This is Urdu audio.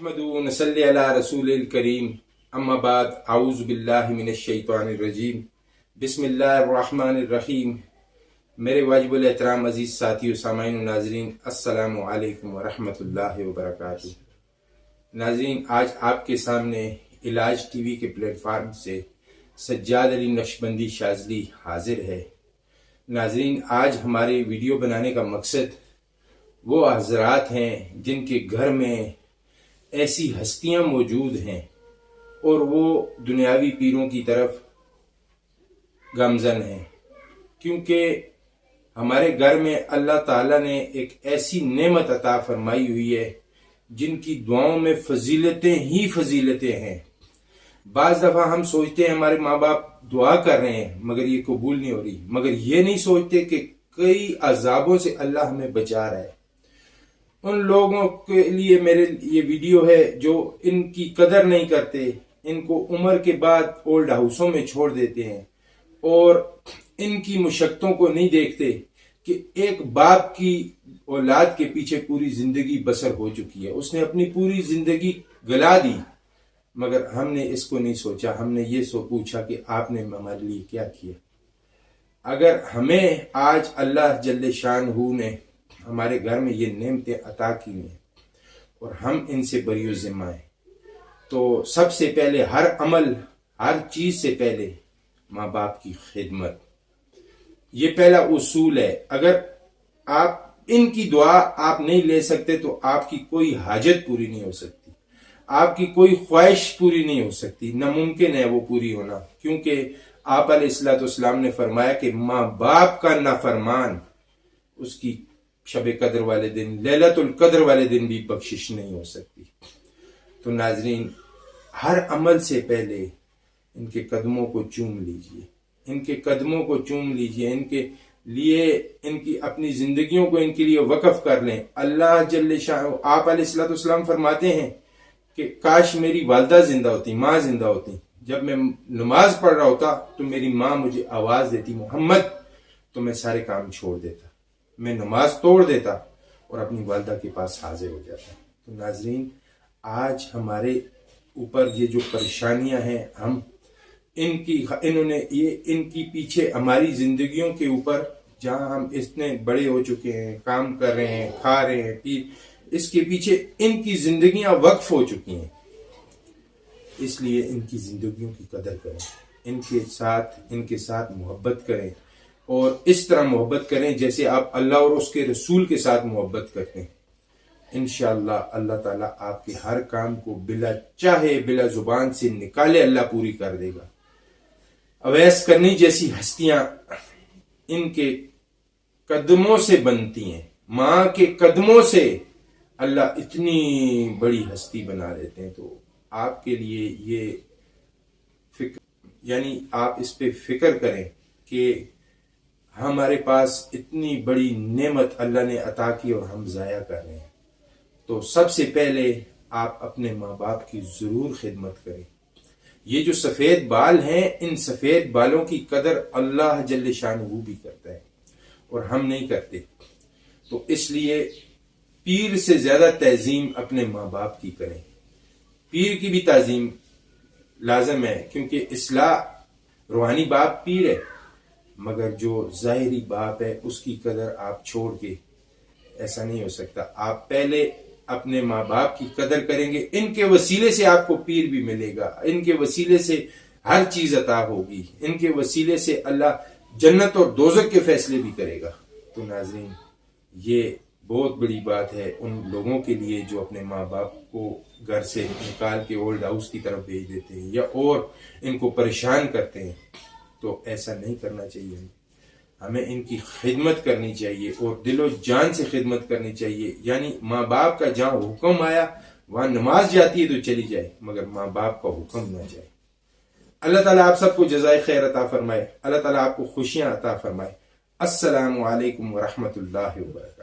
نحمدہ و نصلی علی رسول الکریم اما بعد اعوذ باللہ من الشیطان الرجیم بسم اللہ الرحمن الرحیم۔ میرے واجب الاحترام عزیز ساتھی و سامعین و ناظرین، السلام علیکم ورحمۃ اللہ وبرکاتہ۔ ناظرین، آج آپ کے سامنے علاج ٹی وی کے پلیٹ فارم سے سجاد علی نقشبندی شاذلی حاضر ہے۔ ناظرین، آج ہمارے ویڈیو بنانے کا مقصد وہ حضرات ہیں جن کے گھر میں ایسی ہستیاں موجود ہیں اور وہ دنیاوی پیروں کی طرف گامزن ہیں، کیونکہ ہمارے گھر میں اللہ تعالیٰ نے ایک ایسی نعمت عطا فرمائی ہوئی ہے جن کی دعاؤں میں فضیلتیں ہی فضیلتیں ہیں۔ بعض دفعہ ہم سوچتے ہیں ہمارے ماں باپ دعا کر رہے ہیں مگر یہ قبول نہیں ہو رہی، مگر یہ نہیں سوچتے کہ کئی عذابوں سے اللہ ہمیں بچا رہا ہے۔ ان لوگوں کے لیے میرے یہ ویڈیو ہے جو ان کی قدر نہیں کرتے، ان کو عمر کے بعد اولڈ ہاؤسوں میں چھوڑ دیتے ہیں اور ان کی مشقتوں کو نہیں دیکھتے کہ ایک باپ کی اولاد کے پیچھے پوری زندگی بسر ہو چکی ہے، اس نے اپنی پوری زندگی گلا دی، مگر ہم نے اس کو نہیں سوچا۔ ہم نے یہ پوچھا کہ آپ نے ہمارے لیے کیا کیا۔ اگر ہمیں آج اللہ جل شانہ نے ہمارے گھر میں یہ نعمتیں عطا کی ہیں اور ہم ان سے بری ذمہ ہیں، تو سب سے پہلے ہر عمل، ہر چیز سے پہلے ماں باپ کی خدمت، یہ پہلا اصول ہے۔ اگر آپ ان کی دعا آپ نہیں لے سکتے تو آپ کی کوئی حاجت پوری نہیں ہو سکتی، آپ کی کوئی خواہش پوری نہیں ہو سکتی، ناممکن ہے وہ پوری ہونا، کیونکہ آپ علیہ السلام نے فرمایا کہ ماں باپ کا نافرمان اس کی شب قدر والے دن، لیلۃ القدر والے دن بھی بخشش نہیں ہو سکتی۔ تو ناظرین، ہر عمل سے پہلے ان کے قدموں کو چوم لیجئے، ان کے قدموں کو چوم لیجئے، ان کے لیے ان کی اپنی زندگیوں کو ان کے لیے وقف کر لیں۔ اللہ جل شانہ، آپ علیہ السلام فرماتے ہیں کہ کاش میری والدہ زندہ ہوتی، ماں زندہ ہوتی، جب میں نماز پڑھ رہا ہوتا تو میری ماں مجھے آواز دیتی محمد، تو میں سارے کام چھوڑ دیتا، میں نماز توڑ دیتا اور اپنی والدہ کے پاس حاضر ہو جاتا۔ تو ناظرین، آج ہمارے اوپر یہ جو پریشانیاں ہیں، ہم انہوں نے یہ ان کی پیچھے ہماری زندگیوں کے اوپر، جہاں ہم اتنے بڑے ہو چکے ہیں، کام کر رہے ہیں، کھا رہے ہیں، اس کے پیچھے ان کی زندگیاں وقف ہو چکی ہیں۔ اس لیے ان کی زندگیوں کی قدر کریں، ان کے ساتھ محبت کریں، اور اس طرح محبت کریں جیسے آپ اللہ اور اس کے رسول کے ساتھ محبت کرتے ہیں۔ انشاءاللہ اللہ تعالیٰ آپ کے ہر کام کو بلا زبان سے نکالے اللہ پوری کر دے گا۔ اویس کرنی جیسی ہستیاں ان کے قدموں سے بنتی ہیں، ماں کے قدموں سے اللہ اتنی بڑی ہستی بنا دیتے ہیں۔ تو آپ کے لیے یہ فکر، یعنی آپ اس پہ فکر کریں کہ ہمارے پاس اتنی بڑی نعمت اللہ نے عطا کی اور ہم ضائع کر رہے ہیں۔ تو سب سے پہلے آپ اپنے ماں باپ کی ضرور خدمت کریں۔ یہ جو سفید بال ہیں، ان سفید بالوں کی قدر اللہ جل شانہ بھی کرتا ہے اور ہم نہیں کرتے۔ تو اس لیے پیر سے زیادہ تعظیم اپنے ماں باپ کی کریں۔ پیر کی بھی تعظیم لازم ہے، کیونکہ اصلاح روحانی باپ پیر ہے، مگر جو ظاہری باپ ہے اس کی قدر آپ چھوڑ کے ایسا نہیں ہو سکتا۔ آپ پہلے اپنے ماں باپ کی قدر کریں گے، ان کے وسیلے سے آپ کو پیر بھی ملے گا، ان کے وسیلے سے ہر چیز عطا ہوگی، ان کے وسیلے سے اللہ جنت اور دوزخ کے فیصلے بھی کرے گا۔ تو ناظرین، یہ بہت بڑی بات ہے ان لوگوں کے لیے جو اپنے ماں باپ کو گھر سے نکال کے اولڈ ہاؤس کی طرف بھیج دیتے ہیں یا اور ان کو پریشان کرتے ہیں۔ تو ایسا نہیں کرنا چاہیے، ہمیں ان کی خدمت کرنی چاہیے اور دل و جان سے خدمت کرنی چاہیے۔ یعنی ماں باپ کا جہاں حکم آیا وہاں نماز جاتی ہے تو چلی جائے، مگر ماں باپ کا حکم نہ جائے۔ اللہ تعالیٰ آپ سب کو جزائے خیر عطا فرمائے، اللہ تعالیٰ آپ کو خوشیاں عطا فرمائے۔ السلام علیکم ورحمۃ اللہ وبرکاتہ۔